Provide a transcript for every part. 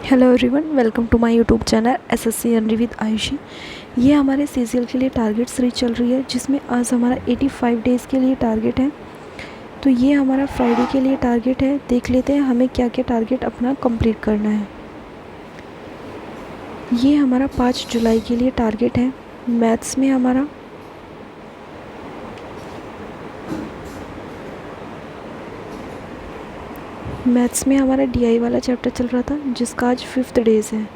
Hello everyone, welcome to my YouTube channel SSC एनरी with Ayushi. ये हमारे सीजीएल के लिए टारगेट सीरीज चल रही है, जिसमें आज हमारा 85 डेज़ के लिए टारगेट है। तो ये हमारा फ्राइडे के लिए टारगेट है। देख लेते हैं हमें क्या क्या टारगेट अपना कंप्लीट करना है। ये हमारा 5 जुलाई के लिए टारगेट है। मैथ्स में हमारा डीआई वाला चैप्टर चल रहा था, जिसका आज 5th डेज़ है।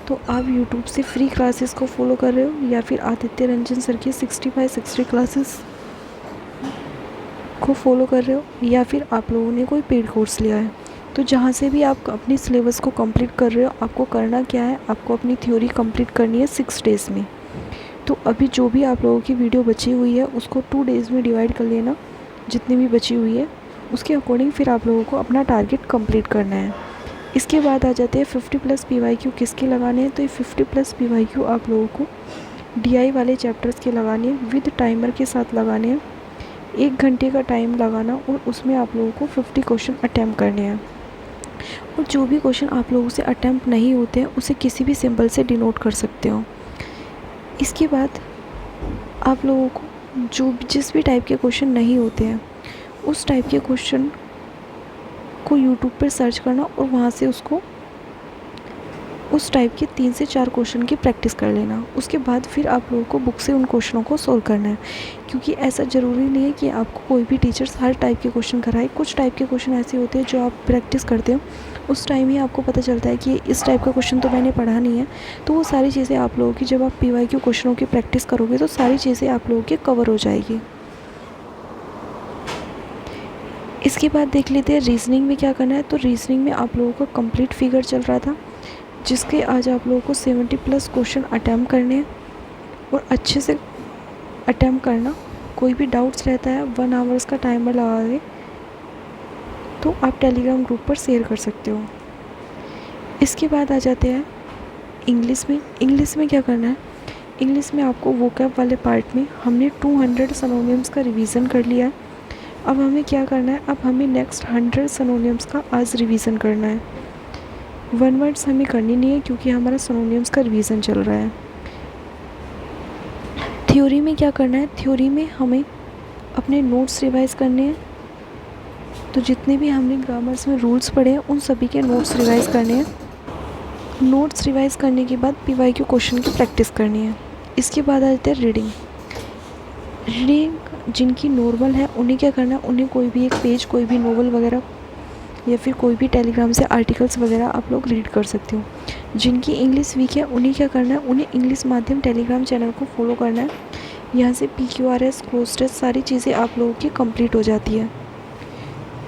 तो आप यूट्यूब से फ्री क्लासेस को फॉलो कर रहे हो या फिर आदित्य रंजन सर की 60/60 क्लासेस को फॉलो कर रहे हो या फिर आप लोगों ने कोई पेड कोर्स लिया है। तो जहाँ से भी आप अपनी सिलेबस को कंप्लीट कर रहे हो, आपको करना क्या है, आपको अपनी थ्योरी कंप्लीट करनी है 6 डेज़ में। तो अभी जो भी आप लोगों की वीडियो बची हुई है उसको 2 डेज़ में डिवाइड कर लेना, जितनी भी बची हुई है उसके अकॉर्डिंग फिर आप लोगों को अपना टारगेट कंप्लीट करना है। इसके बाद आ जाते हैं 50+ PYQ किसके लगाने हैं। तो ये 50+ PYQ आप लोगों को DI वाले चैप्टर्स के लगाने हैं, विद टाइमर के साथ लगाने हैं। 1 घंटे का टाइम लगाना और उसमें आप लोगों को 50 क्वेश्चन अटैम्प्ट करने हैं। और जो भी क्वेश्चन आप लोगों से अटैम्प्ट नहीं होते हैं उसे किसी भी सिंबल से डिनोट कर सकते हो। इसके बाद आप लोगों को जिस भी टाइप के क्वेश्चन नहीं होते हैं उस टाइप के क्वेश्चन को यूट्यूब पर सर्च करना और वहाँ से उस टाइप के 3 से 4 क्वेश्चन की प्रैक्टिस कर लेना। उसके बाद फिर आप लोगों को बुक से उन क्वेश्चनों को सोल्व करना है, क्योंकि ऐसा ज़रूरी नहीं है कि आपको कोई भी टीचर्स हर टाइप के क्वेश्चन कराए। कुछ टाइप के क्वेश्चन ऐसे होते हैं जो आप प्रैक्टिस करते हो उस टाइम ही आपको पता चलता है कि इस टाइप का क्वेश्चन तो मैंने पढ़ा नहीं है। तो वो सारी चीज़ें आप लोगों की, जब आप PYQ क्वेश्चनों की प्रैक्टिस करोगे तो सारी चीज़ें आप लोगों की कवर हो जाएगी। इसके बाद देख लेते हैं रीजनिंग में क्या करना है। तो रीजनिंग में आप लोगों का कंप्लीट फिगर चल रहा था, जिसके आज आप लोगों को 70+ क्वेश्चन अटैम्प्ट करने हैं और अच्छे से अटैम्प्ट करना। कोई भी डाउट्स रहता है 1 आवर्स का टाइमर लगा के तो आप टेलीग्राम ग्रुप पर शेयर कर सकते हो। इसके बाद आ जाते हैं इंग्लिश में क्या करना है। इंग्लिश में आपको वोकैब वाले पार्ट में हमने 200 सिनोनिम्स का रिवीजन कर लिया है। अब हमें क्या करना है, अब हमें नेक्स्ट 100 सिनोनिम्स का आज रिवीजन करना है। 1 वर्ड्स हमें करनी नहीं है क्योंकि हमारा सिनोनिम्स का रिवीजन चल रहा है। थ्योरी में क्या करना है, थ्योरी में हमें अपने नोट्स रिवाइज करने हैं। तो जितने भी हमने ग्रामर्स में रूल्स पढ़े हैं उन सभी के नोट्स रिवाइज करने हैं। नोट्स रिवाइज करने के बाद PYQ क्वेश्चन की प्रैक्टिस करनी है। इसके बाद आ जाते हैं रीडिंग जिनकी नॉर्मल है उन्हें क्या करना है, उन्हें कोई भी एक पेज, कोई भी नोवेल वगैरह या फिर कोई भी टेलीग्राम से आर्टिकल्स वगैरह आप लोग रीड कर सकते हो। जिनकी इंग्लिश वीक है उन्हें क्या करना है, उन्हें इंग्लिश माध्यम टेलीग्राम चैनल को फॉलो करना है। यहाँ से PQRS क्लोज टेस्ट सारी चीज़ें आप लोगों की कंप्लीट हो जाती है।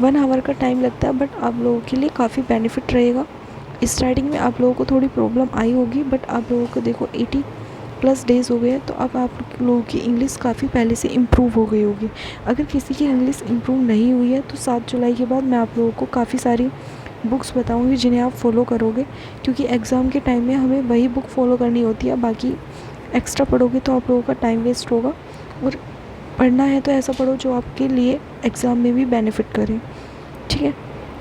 1 आवर का टाइम लगता है, बट आप लोगों के लिए काफ़ी बेनिफिट रहेगा। स्टार्टिंग में आप लोगों को थोड़ी प्रॉब्लम आई होगी, बट आप लोगों को देखो 80+ डेज़ हो गए हैं, तो अब आप लोगों की इंग्लिश काफ़ी पहले से इम्प्रूव हो गई होगी। अगर किसी की इंग्लिश इम्प्रूव नहीं हुई है तो 7 जुलाई के बाद मैं आप लोगों को काफ़ी सारी बुक्स बताऊंगी जिन्हें आप फॉलो करोगे, क्योंकि एग्ज़ाम के टाइम में हमें वही बुक फॉलो करनी होती है। बाकी एक्स्ट्रा पढ़ोगे तो आप लोगों का टाइम वेस्ट होगा, और पढ़ना है तो ऐसा पढ़ो जो आपके लिए एग्ज़ाम में भी बेनिफिट करे। ठीक है,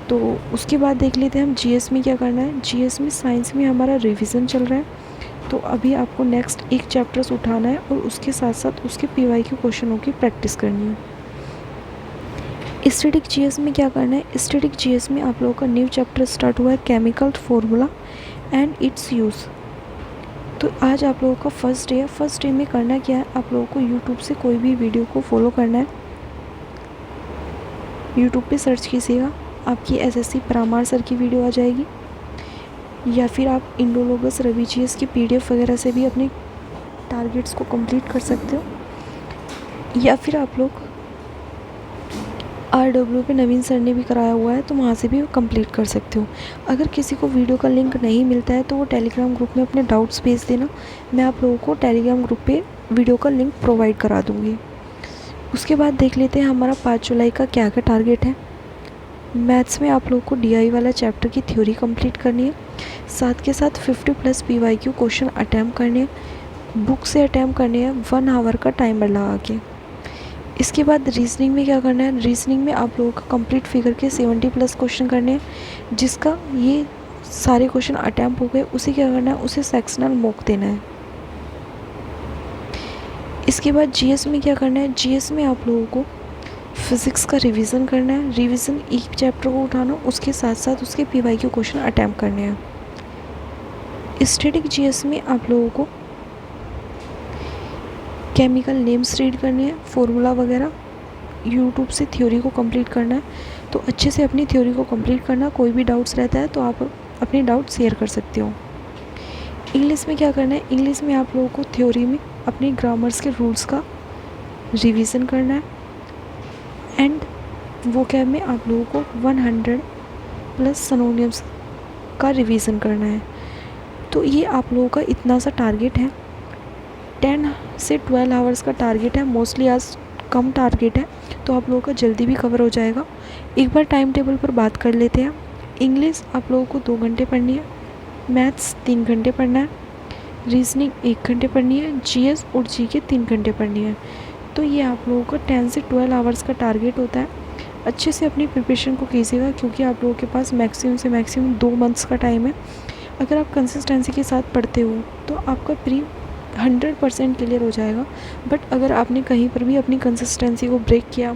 तो उसके बाद देख लेते हैं हम GS में क्या करना है। GS में साइंस में हमारा रिविज़न चल रहा है, तो अभी आपको नेक्स्ट एक चैप्टर्स उठाना है और उसके साथ साथ उसके PYQ क्वेश्चनों की प्रैक्टिस करनी है। स्टैटिक GS में क्या करना है, स्टैटिक GS में आप लोगों का न्यू चैप्टर स्टार्ट हुआ है, chemical formula and it's use. तो आज आप लोगों का फर्स्ट डे है। फर्स्ट डे में करना क्या है, आप लोगों को यूट्यूब से कोई भी वीडियो को फॉलो करना है। यूट्यूब पे सर्च कीजिएगा, आपकी SSC परामार सर की वीडियो आ जाएगी, या फिर आप इंडोलोगस रवि GS की PDF वगैरह से भी अपने टारगेट्स को कंप्लीट कर सकते हो, या फिर आप लोग RW पे नवीन सर ने भी कराया हुआ है तो वहाँ से भी कंप्लीट कर सकते हो। अगर किसी को वीडियो का लिंक नहीं मिलता है तो वो टेलीग्राम ग्रुप में अपने डाउट्स भेज देना, मैं आप लोगों को टेलीग्राम ग्रुप पे वीडियो का लिंक प्रोवाइड करा दूँगी। उसके बाद देख लेते हैं हमारा 5 जुलाई का क्या क्या टारगेट है। मैथ्स में आप लोगों को DI वाला चैप्टर की थ्योरी कंप्लीट करनी है, साथ के साथ 50+ PYQ क्वेश्चन अटैम्प्ट करने हैं, बुक से अटैम्प्ट करने हैं 1 आवर का टाइमर लगा के। इसके बाद रीजनिंग में क्या करना है, रीजनिंग में आप लोगों का कंप्लीट फिगर के 70+ क्वेश्चन करने हैं, जिसका ये सारे क्वेश्चन अटैम्प्ट हो गए, उसे क्या करना है, उसे सेक्शनल मॉक देना है। इसके बाद जीएस में क्या करना है, जीएस में आप लोगों को फिज़िक्स का रिवीजन करना है। रिवीजन एक चैप्टर को उठाना, उसके साथ साथ उसके पीवाईक्यू क्वेश्चन अटैम्प्ट करने हैं। स्टैटिक जीएस में आप लोगों को केमिकल नेम्स रीड करने हैं, फॉर्मूला वगैरह। यूट्यूब से थ्योरी को कंप्लीट करना है, तो अच्छे से अपनी थ्योरी को कंप्लीट करना। कोई भी डाउट्स रहता है तो आप अपने डाउट शेयर कर सकते हो। इंग्लिश में क्या करना है, इंग्लिश में आप लोगों को थ्योरी में अपने ग्रामर्स के रूल्स का रिवीजन करना है एंड वोकैब में आप लोगों को 100+ सिनोनिम्स का रिवीजन करना है। तो ये आप लोगों का इतना सा टारगेट है। 10 से 12 आवर्स का टारगेट है, मोस्टली आज कम टारगेट है, तो आप लोगों का जल्दी भी कवर हो जाएगा। एक बार टाइम टेबल पर बात कर लेते हैं। इंग्लिश आप लोगों को 2 घंटे पढ़नी है, मैथ्स 3 घंटे पढ़ना है, रीजनिंग 1 घंटे पढ़नी है, जीएस और जीके 3 घंटे पढ़नी है। तो ये आप लोगों का 10 से 12 आवर्स का टारगेट होता है। अच्छे से अपनी प्रिपरेशन को कीजिएगा, क्योंकि आप लोगों के पास मैक्सिमम से मैक्सिमम 2 मंथ्स का टाइम है। अगर आप कंसिस्टेंसी के साथ पढ़ते हो तो आपका प्री 100% क्लियर हो जाएगा। बट अगर आपने कहीं पर भी अपनी कंसिस्टेंसी को ब्रेक किया,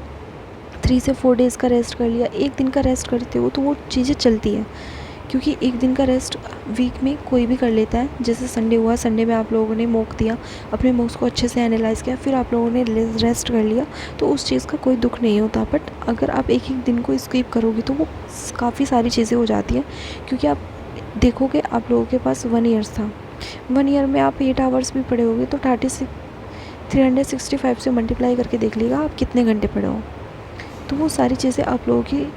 3 से 4 डेज़ का रेस्ट कर लिया, एक दिन का रेस्ट करते हो, तो वो चीज़ें चलती हैं। क्योंकि एक दिन का रेस्ट वीक में कोई भी कर लेता है। जैसे संडे हुआ, संडे में आप लोगों ने मॉक दिया, अपने मॉक्स को अच्छे से एनालाइज़ किया, फिर आप लोगों ने रेस्ट कर लिया, तो उस चीज़ का कोई दुख नहीं होता। बट अगर आप एक एक दिन को स्किप करोगे तो वो काफ़ी सारी चीज़ें हो जाती हैं। क्योंकि आप देखोगे, आप लोगों के पास 1 ईयर था, 1 ईयर में आप 8 आवर्स भी पढ़े होगे, तो 365 से मल्टीप्लाई करके देख लीजिएगा आप कितने घंटे पढ़े हो। तो वो सारी चीज़ें आप लोगों की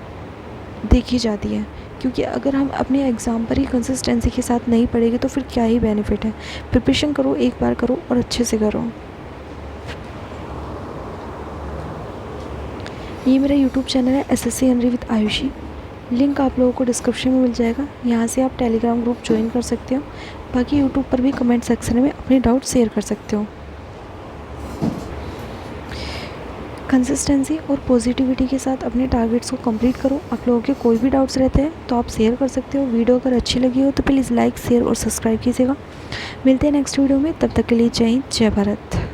देखी जाती हैं। क्योंकि अगर हम अपने एग्ज़ाम पर ही कंसिस्टेंसी के साथ नहीं पढ़ेंगे तो फिर क्या ही बेनिफिट है। प्रिपरेशन करो, एक बार करो और अच्छे से करो। ये मेरा यूट्यूब चैनल है SSC Hindi with Ayushi, link आप लोगों को डिस्क्रिप्शन में मिल जाएगा। यहाँ से आप टेलीग्राम ग्रुप ज्वाइन कर सकते हो। बाकी यूट्यूब पर भी कमेंट सेक्शन में अपने डाउट शेयर कर सकते हो। कंसिस्टेंसी और पॉजिटिविटी के साथ अपने टारगेट्स को कंप्लीट करो। आप लोगों के कोई भी डाउट्स रहते हैं तो आप शेयर कर सकते हो। वीडियो अगर अच्छी लगी हो तो प्लीज़ लाइक, शेयर और सब्सक्राइब कीजिएगा। मिलते हैं नेक्स्ट वीडियो में, तब तक के लिए जय हिंद, जय भारत।